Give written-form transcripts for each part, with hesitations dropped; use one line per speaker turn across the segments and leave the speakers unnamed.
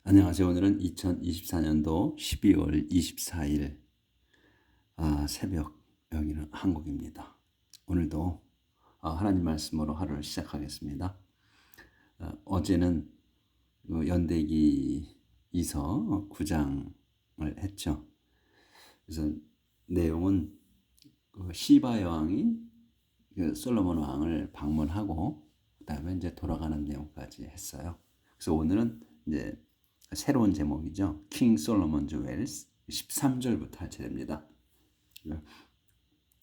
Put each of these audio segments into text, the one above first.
안녕하세요. 오늘은 2024년도 12월 24일 새벽, 여기는 한국입니다. 오늘도 하나님 말씀으로 하루를 시작하겠습니다. 어제는 연대기 이서 9장을 했죠. 그래서 내용은 시바 여왕이 솔로몬 왕을 방문하고 그다음에 이제 돌아가는 내용까지 했어요. 그래서 오늘은 이제 새로운 제목이죠. 킹 솔로몬즈 웰스 13절부터 할 차례입니다.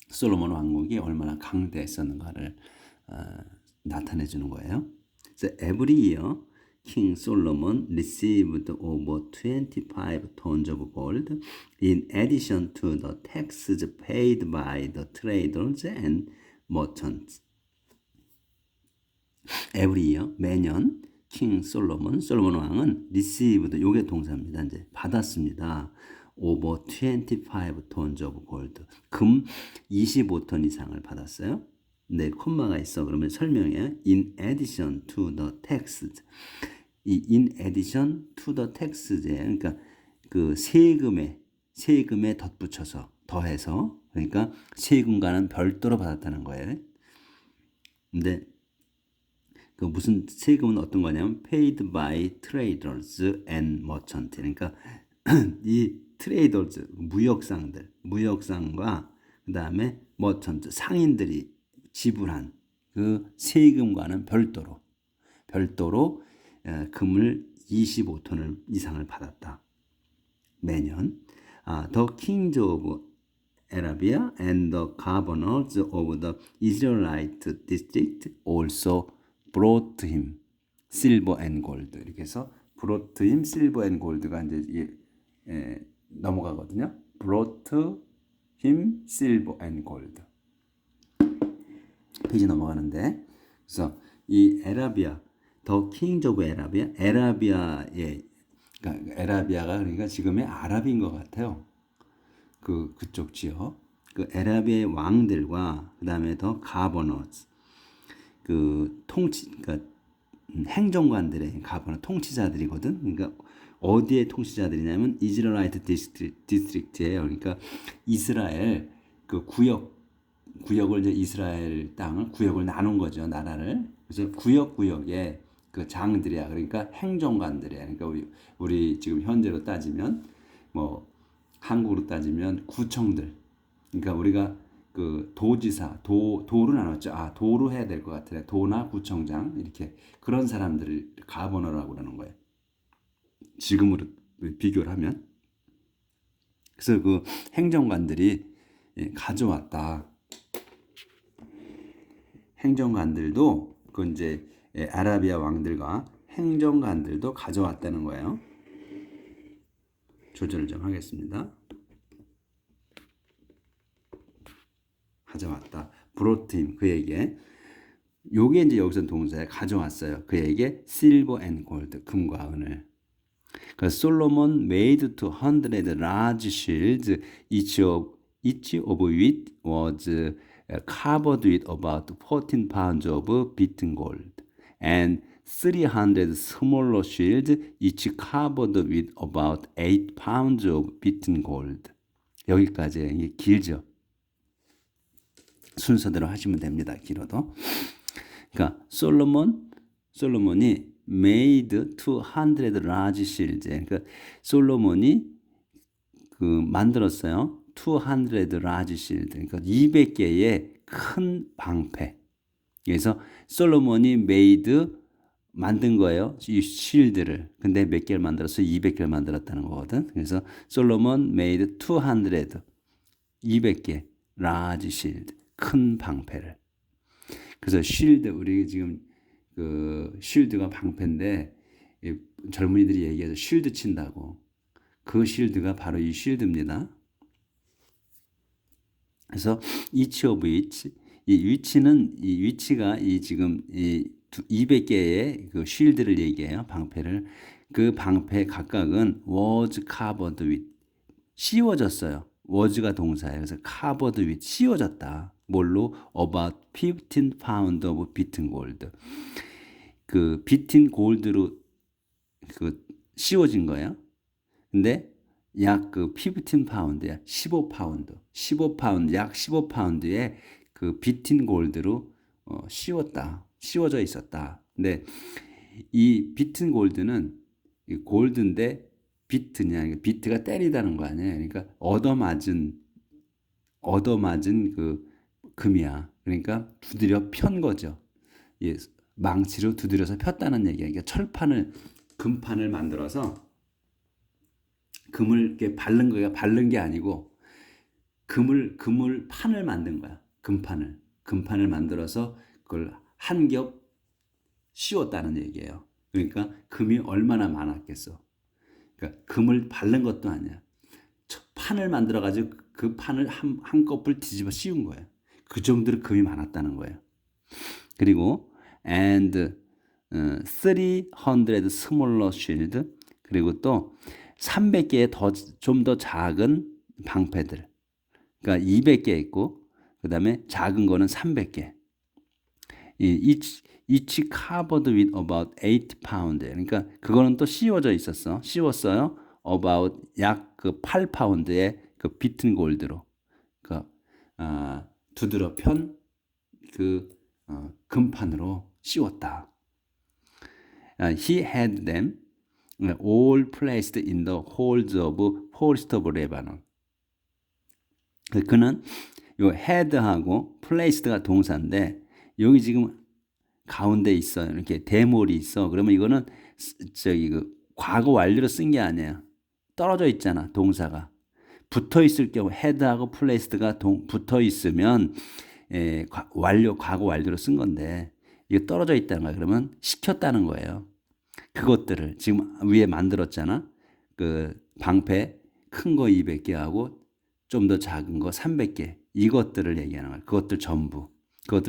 솔로몬 왕국이 얼마나 강대했었는가를 나타내 주는 거예요. So every year King Solomon received over 25 tons of gold in addition to the taxes paid by the traders and merchants. Every year, 매년 킹 솔로몬 왕은 received, 요게 동사입니다. 이제 받았습니다. over 25 tons of gold. 금 25톤 이상을 받았어요. 네, 콤마가 있어. 그러면 설명해. In addition to the taxes. 이 in addition to the taxes. 그러니까 그 세금에 덧붙여서, 더해서, 그러니까 세금과는 별도로 받았다는 거예요. 근데 그 무슨 세금은 어떤 거냐면 paid by traders and merchants. 그러니까 이 트레이더즈, 무역상과 그 다음에 머천트, 상인들이 지불한 그 세금과는 별도로 금을 25톤을 이상을 받았다. 매년. The kings of Arabia and the governors of the Israelite district also brought him silver and gold. 이렇게 해서 brought him silver and gold가 이제 넘어가거든요. brought him silver and gold. 페이지 넘어가는데, 그래서 이 에라비아, 더 킹즈 오브 에라비아, 에라비아가 그러니까 지금의 아랍인 것 같아요. 그쪽 지역, 그 에라비아의 왕들과 그 다음에 더 가버너스, 그러니까 행정관들의 가버너, 통치자들이거든. 그러니까 어디에 통치자들이냐면 이스라엘ite 디스트릭트예요. 그러니까 이스라엘 그 구역을 이제 이스라엘 땅을 구역을 나눈 거죠, 나라를. 그래서 구역에 그 장들이야. 그러니까 행정관들이야. 그러니까 우리 지금 현재로 따지면 뭐 한국으로 따지면 구청들. 그러니까 우리가 그 도지사, 도로 나눴죠. 도로 해야 될 것 같아요. 도나 구청장 이렇게 그런 사람들을 가버너라고 그러는 거예요. 지금으로 비교를 하면. 그래서 그 행정관들이 가져왔다. 행정관들도 그 이제 아라비아 왕들과 행정관들도 가져왔다는 거예요. 조절을 좀 하겠습니다. 가져왔다. 브로트임, 그에게. 요게 이제 여기서 동사에 가져왔어요. 그에게 silver and gold, 금과 은을. 솔로몬 made 200 large shields, each of which was covered with about 14 pounds of beaten gold, and 300 smaller shields, each covered with about 8 pounds of beaten gold. 여기까지. 이게 길죠. 순서대로 하시면 됩니다. 길어도. 그러니까 솔로몬이 made 200 large shields. 그러니까 솔로몬이 만들었어요. 200 large shields. 그러니까 200개의 큰 방패. 그래서 솔로몬이 made 만든 거예요. 이 쉴드를. 근데 몇 개를 만들었어? 200개를 만들었다는 거거든. 그래서 솔로몬 made 200개 large shield. 큰 방패를. 그래서 쉴드, 우리 지금 그 쉴드가 방패인데 젊은이들이 얘기해서 쉴드 친다고. 그 쉴드가 바로 이 쉴드입니다. 그래서 each of which, 이 위치가 지금 200개의 그 쉴드를 얘기해요. 방패를. 그 방패 각각은 was covered with, 씌워졌어요. was가 동사예요. 그래서 covered with, 씌워졌다. 뭘로? about 15 pound of beaten gold. 그 beaten gold로 씌워진 거예요. 근데 약 그 15파운드야. 15파운드. 15파운드, 약 15파운드의 그 비틴 골드로 씌워져 있었다. 근데 이 비튼 골드는 이 골드인데 비트냐, 비트가 때리다는 거 아니에요. 그러니까 얻어맞은 그 금이야. 그러니까 두드려 편 거죠. 예, 망치로 두드려서 폈다는 얘기야. 그러니까 금판을 만들어서 금을 이렇게 바른 거야. 바른 게 아니고 금을 판을 만든 거야. 금판을 만들어서 그걸 한 겹 씌웠다는 얘기예요. 그러니까 금이 얼마나 많았겠어. 그러니까 금을 바른 것도 아니야. 판을 만들어 가지고 그 판을 한꺼풀 뒤집어 씌운 거예요. 그 정도로 금이 많았다는 거예요. 그리고 and 300 smaller shield, 그리고 또 300개의 좀 더 작은 방패들. 그러니까 200개 있고 그다음에 작은 거는 300개. each covered with about 8 pound. 그러니까 그거는 또 씌웠어요. about 약 그 8파운드의 그 비튼 골드로 두드러 편 그 금판으로 씌웠다. He had them all placed in the halls of Forest of Lebanon. 그는 요 had하고 placed가 동사인데 여기 지금 가운데 있어요. 이렇게 대몰이 있어. 그러면 이거는 그 과거 완료로 쓴 게 아니에요. 떨어져 있잖아, 동사가. 붙어 있을 경우 had하고 placed가 붙어 있으면 과거 완료로 쓴 건데 이게 떨어져 있다는 거야. 그러면 시켰다는 거예요. 그것들을 지금 위에 만들었잖아. 그 방패 큰 거 200개 하고 좀 더 작은 거 300개. 이것들을 얘기하는 거야. 그것들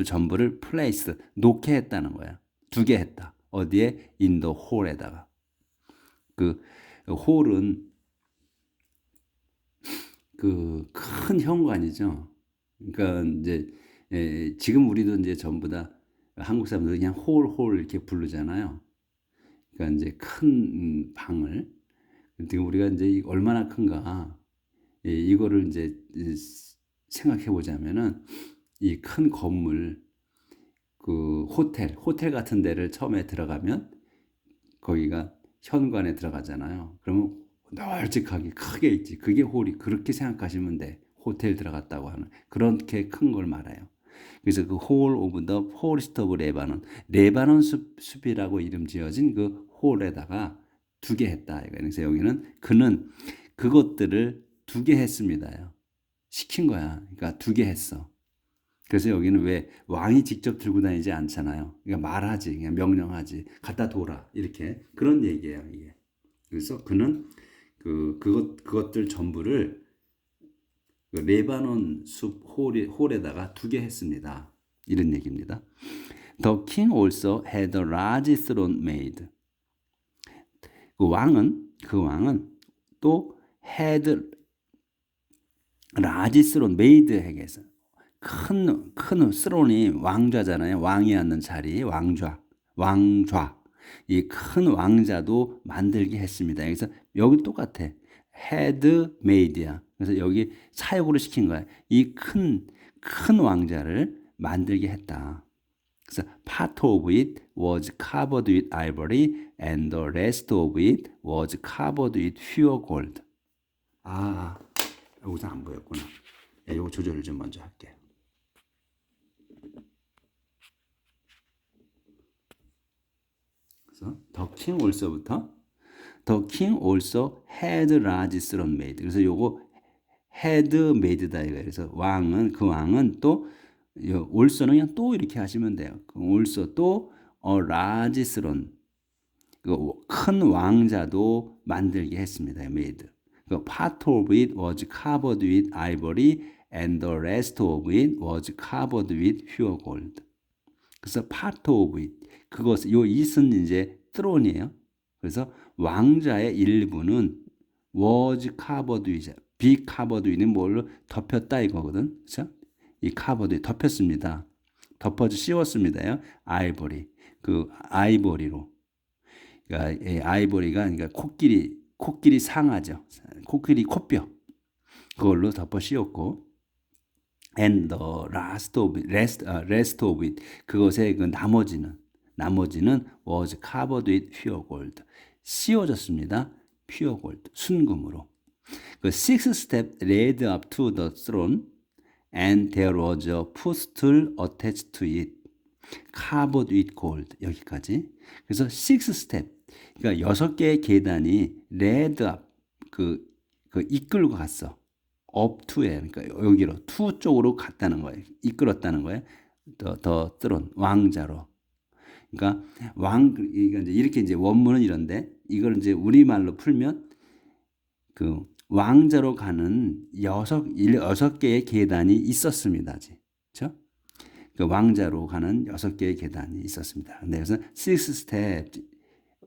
전부를 place, 놓게 했다는 거야. 두게 했다. 어디에? in the hall에다가. 그 홀은 그 큰 현관이죠. 그러니까 이제 지금 우리도 이제 전부 다 한국 사람들 그냥 홀 이렇게 부르잖아요. 그러니까 이제 큰 방을. 근데 우리가 이제 얼마나 큰가 이거를 이제 생각해 보자면은 이 큰 건물, 그 호텔 같은 데를 처음에 들어가면 거기가 현관에 들어가잖아요. 그러면 널찍하게 크게 있지. 그게 홀이, 그렇게 생각하시면 돼. 호텔 들어갔다고 하는 그렇게 큰 걸 말해요. 그래서 그 홀 오브 더 포레스트 오브 레바논 숲이라고 이름 지어진 그 홀에다가 두게 했다. 그래서 여기는 그는 그것들을 두게 했습니다요. 시킨 거야. 그러니까 두게 했어. 그래서 여기는 왜 왕이 직접 들고 다니지 않잖아요. 그러니까 말하지, 그냥 명령하지, 갖다 둬라 이렇게 그런 얘기예요. 이게. 그래서 그는 그것들 전부를 그 레바논 숲 홀에다가 두게 했습니다. 이런 얘기입니다. The king also had a large throne made. 그 왕은 또 had large throne made 해서 큰 스론이 왕좌잖아요. 왕이 앉는 자리, 왕좌. 이 큰 왕자도 만들게 했습니다. 그래서 여기 똑같아. had made야. 그래서 여기 사역으로 시킨 거야. 이 큰 왕자를 만들게 했다. 그래서 part of it was covered with ivory and the rest of it was covered with pure gold. 여기서 안 보였구나. 이거 조절을 좀 먼저 할게요. 그래서 the king also부터 The king also had large throne made. 그래서 요거 had made다 이거예요. 그래서 그 왕은 또 also는 그냥 또 이렇게 하시면 돼요. also 또 a large throne, 큰 왕자도 만들게 했습니다. made. part of it was covered with ivory and the rest of it was covered with pure gold. 그래서 part of it, 요 it은 이제 throne이에요. 그래서 왕자의 일부는 was covered with, be covered with는 뭘로 덮였다 이거거든. 그렇죠? 이 covered 덮였습니다. 씌웠습니다요. ivory, 아이보리로. 그러니까 이 아이보리가 그러니까 코끼리 상아죠. 코끼리 코뼈 그걸로 덮어 씌웠고 and the rest of it 그것의 그 나머지는 was covered with pure gold 씌워졌습니다. pure gold 순금으로. 그 sixth step led up to the throne and there was a footstool attached to it covered with gold 여기까지. 그래서 sixth step 그러니까 6개의 계단이 led up 그 이끌고 갔어. up to에 그러니까 여기로 to 쪽으로 갔다는 거예요. 이끌었다는 거예요. 더 throne 왕자로. 그러니까 이렇게 이제 원문은 이런데 이걸 이제 우리말로 풀면 그 왕자로 가는 6개의 계단이 있었습니다. 그렇죠? 그 왕자로 가는 6개의 계단이 있었습니다. 근데 그래서 six step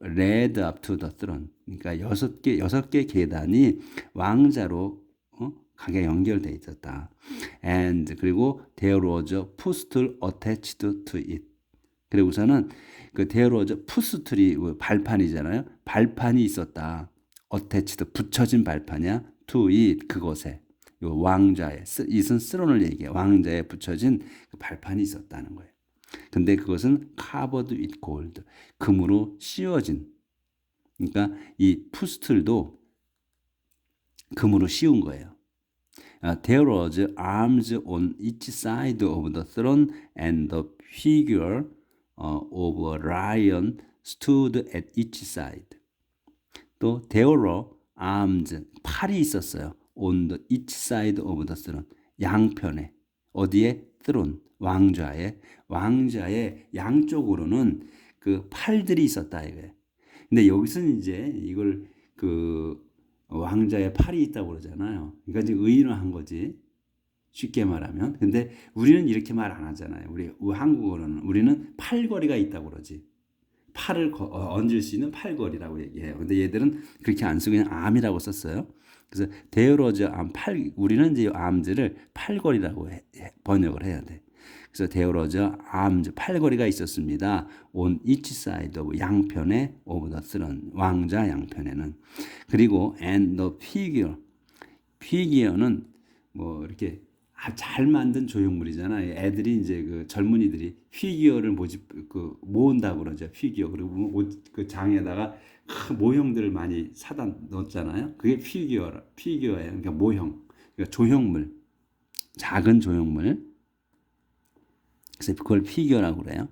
led up to the throne. 그러니까 6개 계단이 왕자로 가게 연결되어 있었다. And 그리고 there was a footstool attached to it. 그리고서는 그 there was a footstool이 발판이잖아요. 발판이 있었다. attached 붙여진 발판이야. to it 그것에 요 왕자의 it은 스론을 얘기해. 왕자에 붙여진 그 발판이 있었다는 거예요. 근데 그것은 covered with gold 금으로 씌워진. 그러니까 이 푸스틀도 금으로 씌운 거예요. There was arms on each side of the throne and the figure of a lion stood at each side. 또 there were arms 팔이 있었어요. on the each side of the throne 양편에 어디에 throne 왕좌의 양쪽으로는 그 팔들이 있었다 이거예요. 근데 여기서는 이제 이걸 그 왕자의 팔이 있다고 그러잖아요. 그러니까 이제 의인화한 거지. 쉽게 말하면. 근데 우리는 이렇게 말 안 하잖아요. 우리 한국어로는 우리는 팔걸이가 있다고 그러지. 팔을 얹을 수 있는 팔걸이라고 얘기해요. 근데 얘들은 그렇게 안 쓰고 그냥 암이라고 썼어요. 그래서 데어로즈 암 우리는 이제 암즈를 팔걸이라고 번역을 해야 돼. 그래서 데어로즈 암즈 팔걸이가 있었습니다. on each side of 양편에 of the throne 왕자 양편에는. 그리고 and the figure는 뭐 이렇게 잘 만든 조형물이잖아요. 애들이 이제 그 젊은이들이 피규어를 모은다고 그러죠. 피규어. 그리고 그 장에다가 모형들을 많이 사다 넣었잖아요. 그게 피규어예요. 그러니까 모형. 그러니까 조형물. 작은 조형물. 그래서 그걸 피규어라고 그래요.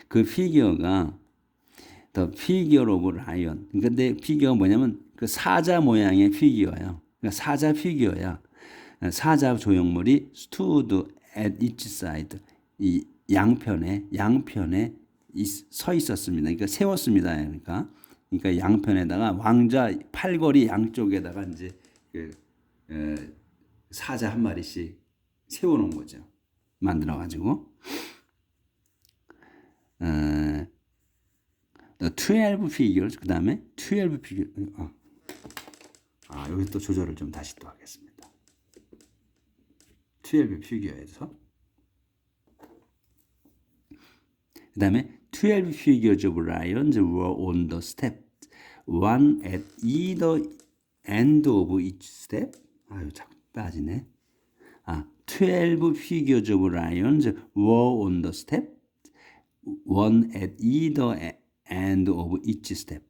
그 피규어가 The figure of lion. 근데 피규어가 뭐냐면 그 사자 모양의 피규어예요. 그러니까 사자 피규어야. 사자 조형물이 stood at each side 이 양편에 서 있었습니다. 그러니까 세웠습니다. 그러니까 양편에다가 왕자 팔걸이 양쪽에다가 이제 사자 한 마리씩 세워놓은 거죠. 만들어 가지고 12 figures 그 다음에 12 figures 여기 또 조절을 좀 다시 또 하겠습니다. 12 피규어에서 그 다음에 12 figures of lions were on the step one at either end of each step 자꾸 빠지네 12 figures of lions were on the step one at either end of each step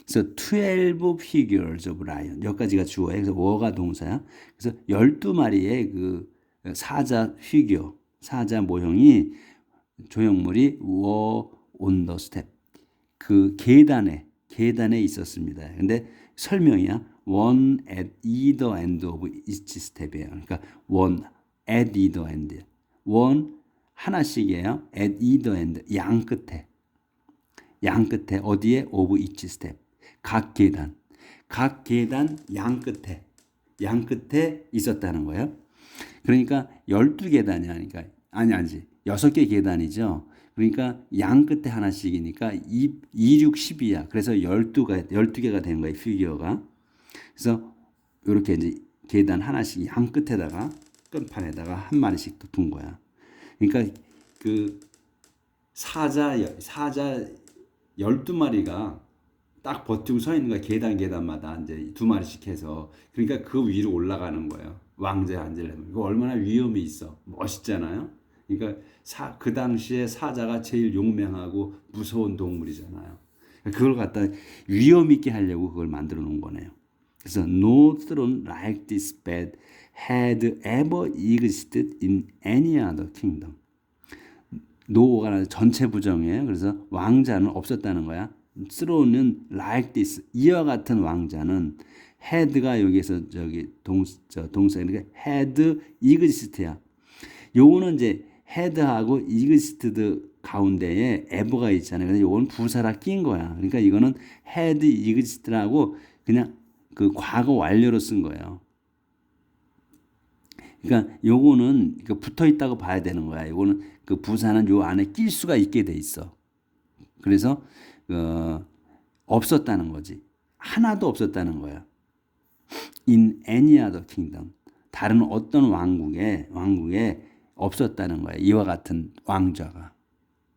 그래서 12 figures of lion 여기까지가 주어예요. 그래서 were가 동사야. 그래서 12마리의 그 사자 피규어, 사자 모형이 조형물이 were on the step 그 계단에 있었습니다. 근데 설명이야. one at either end of each step이에요. 그러니까 one at either end, one 하나씩이에요. at either end 양 끝에 어디에 of each step 각 계단 양 끝에 있었다는 거예요. 그러니까 12계단이 아니까 아니지 6개 계단이죠. 그러니까 양 끝에 하나씩이니까 2, 6, 10이야. 그래서 12개가 되는 거예요. 피규어가. 그래서 이렇게 이제 계단 하나씩 양 끝에다가 끝판에다가 한 마리씩 또 둔 거야. 그러니까 그 사자 12마리가 딱 버티고 서 있는 거야. 계단마다 이제 두 마리씩 해서. 그러니까 그 위로 올라가는 거예요. 왕자에 앉으려면. 이거 얼마나 위험이 있어. 멋있잖아요. 그러니까 그 당시에 사자가 제일 용맹하고 무서운 동물이잖아요. 그걸 갖다 위험 있게 하려고 그걸 만들어 놓은 거네요. 그래서 no throne like this bed had ever existed in any other kingdom. no가 전체 부정이에요. 그래서 왕자는 없었다는 거야. throne은 like this 이와 같은 왕자는 had가 여기서 저기 동사 그러니까 had exist야. 요거는 이제 had하고 existed 가운데에 ever가 있잖아요. 그래서 요건 부사라 낀 거야. 그러니까 이거는 had existed라고 그냥 그 과거 완료로 쓴 거예요. 그러니까 요거는 붙어 있다고 봐야 되는 거야. 요거는 그 부사는 요 안에 낄 수가 있게 돼 있어. 그래서 없었다는 거지. 하나도 없었다는 거야. In any other kingdom. 다른 어떤 왕국에 없었다는 거야. 이와 같은 왕자가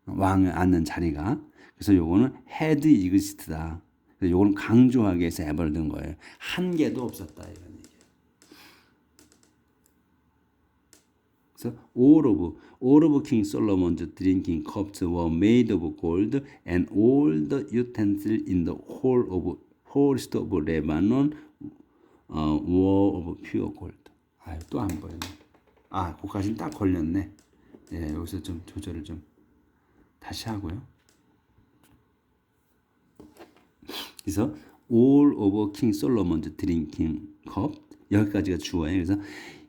왕을 앉는 자리가. 그래서 요거는 had existed다. 그래서 요거는 강조하기 위해서 ever를 든 거예요. 한 개도 없었다 이런 얘기예요. 그래서 all of King Solomon's drinking cups were made of gold, and all the utensils in the whole of forest of Lebanon were of pure gold. 아, 또 안 보였네. 아, 그까지는 딱 걸렸네. 예, 여기서 좀 조절을 좀 다시 하고요. 그래서 all over King Solomon's drinking cup 여기까지가 주어예요. 그래서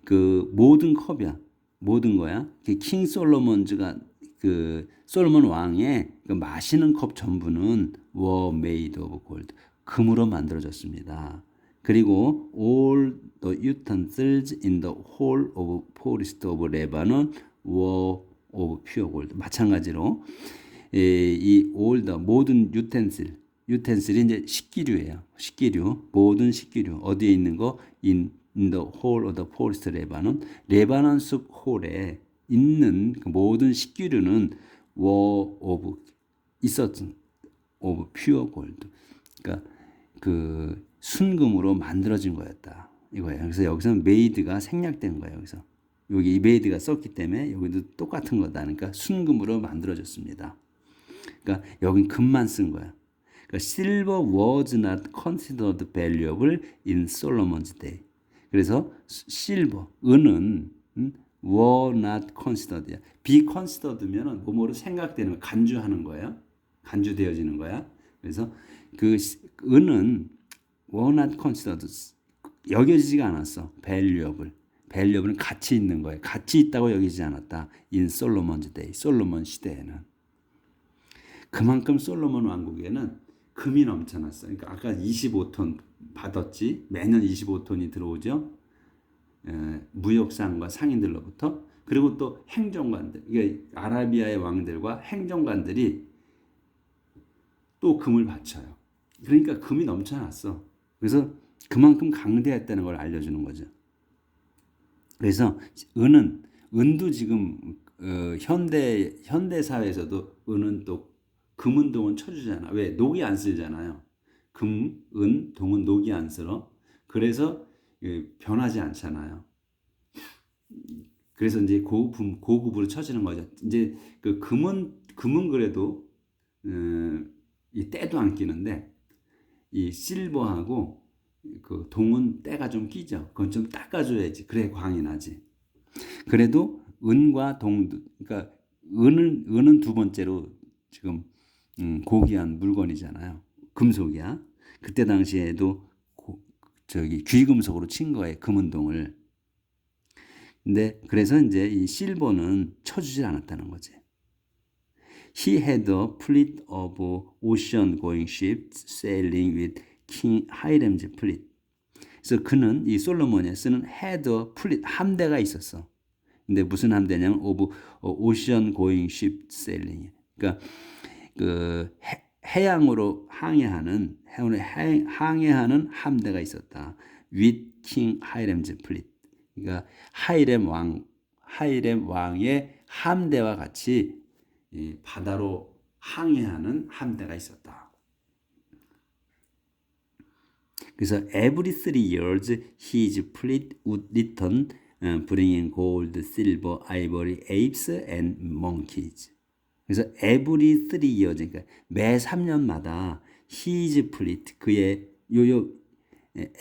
그 모든 컵이야. 모든 거야. 킹 솔로몬즈가 그 솔로몬 왕의 그 마시는 컵 전부는 were made of gold. 금으로 만들어졌습니다. 그리고 all the utensils in the whole of forest of Lebanon were of pure gold. 마찬가지로 이 all the 모든 유텐실이 이제 식기류예요. 식기류, 모든 식기류 어디에 있는 거 in the whole of the forest Lebanon, 레바논 숲 홀에 있는 그 모든 식기류는 were of 있었던 of pure gold. 그러니까 그 순금으로 만들어진 거였다. 이거예요. 그래서 여기서 made가 생략된 거예요. 여기서 여기 이 made가 썼기 때문에 여기도 똑같은 거다. 그러니까 순금으로 만들어졌습니다. 그러니까 여긴 금만 쓴 거야. 그러니까 silver was not considered valuable in Solomon's day. 그래서 silver, 은은 were not considered. be considered면은 뭐뭐로 생각되는 간주하는 거예요. 간주되어지는 거야. 그래서 그 은은 were not considered 여겨지지가 않았어. valuable. valuable은 가치 있는 거예요. 가치 있다고 여기지 않았다. in Solomon's day. 솔로몬 시대에는. 그만큼 솔로몬 왕국에는 금이 넘쳐났어. 그러니까 아까 25톤 받았지. 매년 25톤이 들어오죠. 무역상과 상인들로부터. 그리고 또 행정관들. 이게 아라비아의 왕들과 행정관들이 또 금을 바쳐요. 그러니까 금이 넘쳐났어. 그래서 그만큼 강대했다는 걸 알려주는 거죠. 그래서 은도 지금 현대 사회에서도 은은 또 금은 동은 쳐주잖아. 왜? 녹이 안 쓰잖아요. 금, 은, 동은 녹이 안 쓸어. 그래서 변하지 않잖아요. 그래서 이제 고급으로 쳐지는 거죠. 이제 그 금은 그래도 이 때도 안 끼는데 이 실버하고 그 동은 때가 좀 끼죠. 그건 좀 닦아줘야지. 그래 광이 나지. 그래도 은과 동도, 그러니까 은은 두 번째로 지금 고귀한 물건이잖아요. 금속이야. 그때 당시에도 귀금속으로 친 거예요. 금은동을. 근데 그래서 이제 이 실버는 쳐주질 않았다는 거지. He had a fleet of ocean-going ships sailing with King Hiram's fleet. 그래서 그는 이 솔로몬이 쓰는 had a fleet 함대가 있었어. 근데 무슨 함대냐면 of ocean-going ship sailing. 그러니까 그 해양으로 항해하는 함대가 있었다. With King Hiram's fleet. 그러니까 하이렘 왕의 함대와 같이 이 바다로 항해하는 함대가 있었다. 그래서 every 3 years his fleet would return, bringing gold, silver, ivory, apes and monkeys. 그래서 every 3 years, 그러니까 매 3년마다 his fleet, 그의 요요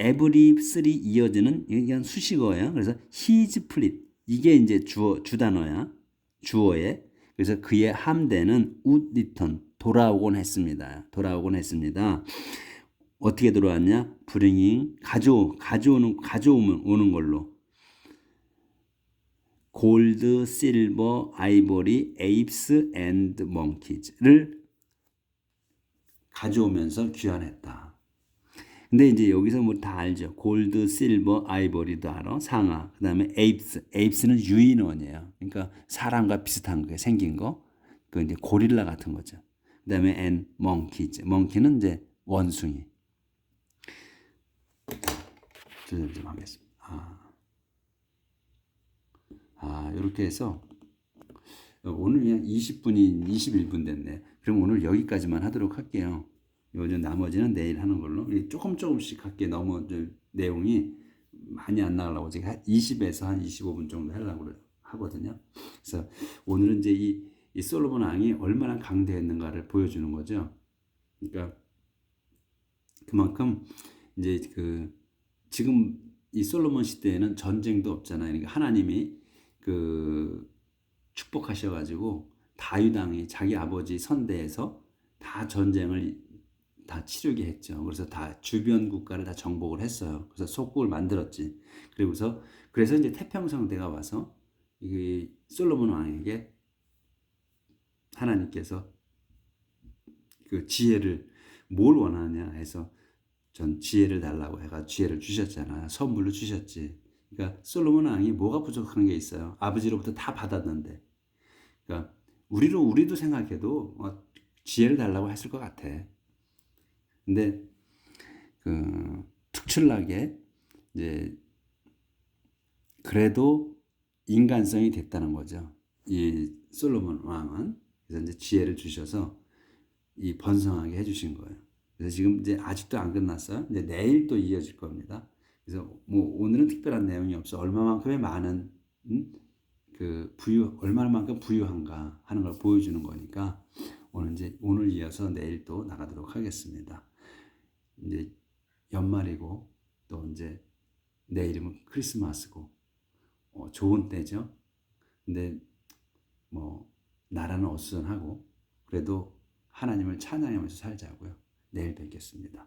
every 3 years는 그냥 수식어예요. 그래서 his fleet, 이게 이제 주 단어야. 주어에. 그래서 그의 함대는 would return, 돌아오곤 했습니다. 돌아오곤 했습니다. 어떻게 들어왔냐? bringing, 가져오는 걸로. 골드, 실버, 아이보리, 에이프스 앤드 몽키즈를 가져오면서 귀환했다. 근데 이제 여기서 뭐 다 알죠. 골드, 실버, 아이보리도 알아. 상아. 그다음에 에이프스는 유인원이에요. 그러니까 사람과 비슷한 거 생긴 거. 그 이제 고릴라 같은 거죠. 그다음에 앤 몽키즈. 몽키는 이제 원숭이. 조절 좀 하겠습니다. 이렇게 해서 오늘 그냥 20분이 21분 됐네. 그럼 오늘 여기까지만 하도록 할게요. 요즘 나머지는 내일 하는 걸로. 조금씩 할게. 너무 내용이 많이 안 나가려고 제가 20에서 한 25분 정도 하려고 하거든요. 그래서 오늘은 이제 이 솔로몬 왕이 얼마나 강대했는가를 보여주는 거죠. 그러니까 그만큼 이제 지금 이 솔로몬 시대에는 전쟁도 없잖아요. 그러니까 하나님이 축복하셔가지고 다윗 왕이 자기 아버지 선대에서 다 전쟁을 다 치르게 했죠. 그래서 다 주변 국가를 다 정복을 했어요. 그래서 속국을 만들었지. 그래서 이제 태평성대가 와서 이 솔로몬 왕에게 하나님께서 그 지혜를 뭘 원하냐 해서 전 지혜를 달라고 해가 지혜를 주셨잖아. 선물로 주셨지. 그러니까 솔로몬 왕이 뭐가 부족한 게 있어요. 아버지로부터 다 받았는데. 그러니까 우리도 생각해도 지혜를 달라고 했을 것 같아. 근데 특출나게 이제 그래도 인간성이 됐다는 거죠. 이 솔로몬 왕은. 그래서 이제 지혜를 주셔서 이 번성하게 해주신 거예요. 그래서 지금 이제 아직도 안 끝났어요. 이제 내일 또 이어질 겁니다. 그래서 뭐 오늘은 특별한 내용이 없어. 얼마만큼의 많은 얼마만큼 부유한가 하는 걸 보여주는 거니까 오늘 이어서 내일 또 나가도록 하겠습니다. 이제 연말이고 또 이제 내일이면 크리스마스고 좋은 때죠. 근데 뭐 나라는 어수선하고 그래도 하나님을 찬양하면서 살자고요. 내일 뵙겠습니다.